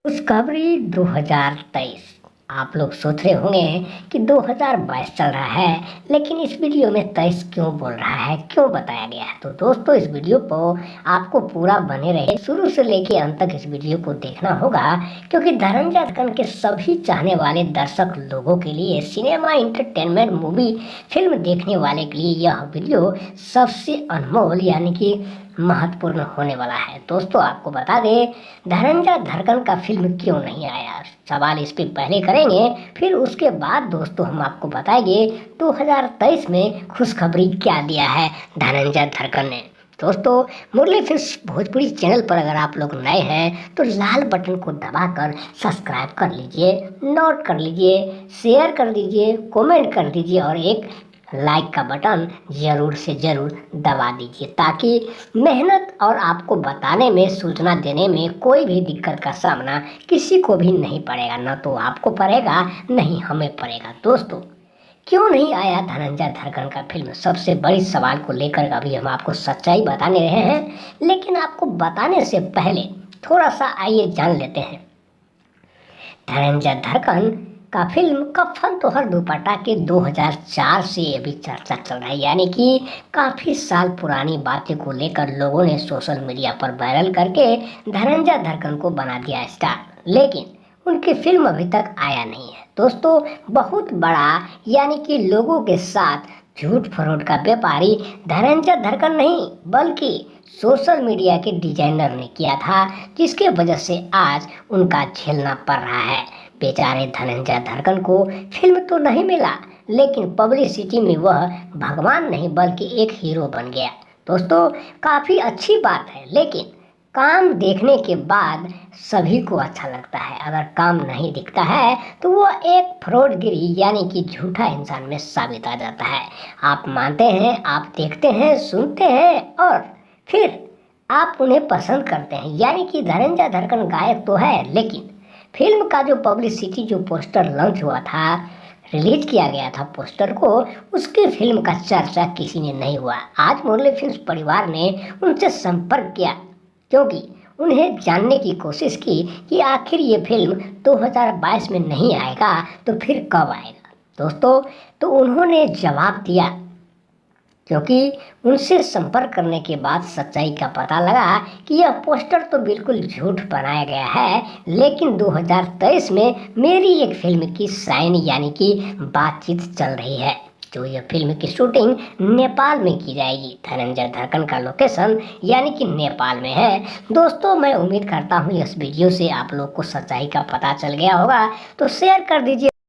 खुशखबरी 2023। आप लोग सोच रहे होंगे कि 2022 चल रहा है, लेकिन इस वीडियो में 23 क्यों बोल रहा है, क्यों बताया गया है। तो दोस्तों, इस वीडियो को आपको पूरा बने रहे, शुरू से लेके अंत तक इस वीडियो को देखना होगा, क्योंकि धनंजय धक्कन के सभी चाहने वाले दर्शक लोगों के लिए, सिनेमा इंटरटेनमेंट मूवी फिल्म देखने वाले के लिए यह वीडियो सबसे अनमोल यानी कि महत्वपूर्ण होने वाला है। दोस्तों, आपको बता दें, धनंजय धड़कन का फिल्म क्यों नहीं आया, सवाल इस पे पहले करेंगे, फिर उसके बाद दोस्तों हम आपको बताएंगे 2023 में खुशखबरी क्या दिया है धनंजय धड़कन ने। दोस्तों, मुरली फिल्म्स भोजपुरी चैनल पर अगर आप लोग नए हैं तो लाल बटन को दबाकर सब्सक्राइब कर लीजिए, नोट कर लीजिए, शेयर कर दीजिए, कमेंट कर दीजिए और एक लाइक का बटन ज़रूर से ज़रूर दबा दीजिए, ताकि मेहनत और आपको बताने में, सूचना देने में कोई भी दिक्कत का सामना किसी को भी नहीं पड़ेगा, ना तो आपको पड़ेगा नहीं हमें पड़ेगा। दोस्तों, क्यों नहीं आया धनंजय धड़कन का फिल्म, सबसे बड़ी सवाल को लेकर अभी हम आपको सच्चाई बताने रहे हैं, लेकिन आपको बताने से पहले थोड़ा सा आइए जान लेते हैं धनंजय धड़कन का फिल्म कफन तो हर दुपट्टा के 2004 से अभी चर्चा चल रहा है, यानी कि काफ़ी साल पुरानी बातें को लेकर लोगों ने सोशल मीडिया पर वायरल करके धनंजय धड़कन को बना दिया स्टार, लेकिन उनकी फिल्म अभी तक आया नहीं है। दोस्तों, बहुत बड़ा यानी कि लोगों के साथ झूठ फरोड का व्यापारी धनंजय धड़कन नहीं बल्कि सोशल मीडिया के डिजाइनर ने किया था, जिसके वजह से आज उनका झेलना पड़ रहा है। बेचारे धनंजय धड़कन को फिल्म तो नहीं मिला, लेकिन पब्लिसिटी में वह भगवान नहीं बल्कि एक हीरो बन गया। दोस्तों, काफ़ी अच्छी बात है, लेकिन काम देखने के बाद सभी को अच्छा लगता है। अगर काम नहीं दिखता है तो वो एक फ्रॉडगिरी यानी कि झूठा इंसान में साबित आ जाता है। आप मानते हैं, आप देखते हैं, सुनते हैं और फिर आप उन्हें पसंद करते हैं, यानी कि धनंजय धड़कन गायक तो है, लेकिन फिल्म का जो पब्लिसिटी, जो पोस्टर लॉन्च हुआ था, रिलीज किया गया था पोस्टर को, उसकी फिल्म का चर्चा किसी ने नहीं हुआ। आज मुरली फिल्म्स परिवार ने उनसे संपर्क किया, क्योंकि उन्हें जानने की कोशिश की कि आखिर ये फिल्म 2022 में नहीं आएगा तो फिर कब आएगा। दोस्तों, तो उन्होंने जवाब दिया, क्योंकि उनसे संपर्क करने के बाद सच्चाई का पता लगा कि यह पोस्टर तो बिल्कुल झूठ बनाया गया है, लेकिन 2023 में मेरी एक फिल्म की साइन यानी कि बातचीत चल रही है, जो यह फिल्म की शूटिंग नेपाल में की जाएगी। धनंजय धड़कन का लोकेशन यानी कि नेपाल में है। दोस्तों, मैं उम्मीद करता हूँ इस वीडियो से आप लोग को सच्चाई का पता चल गया होगा, तो शेयर कर दीजिए।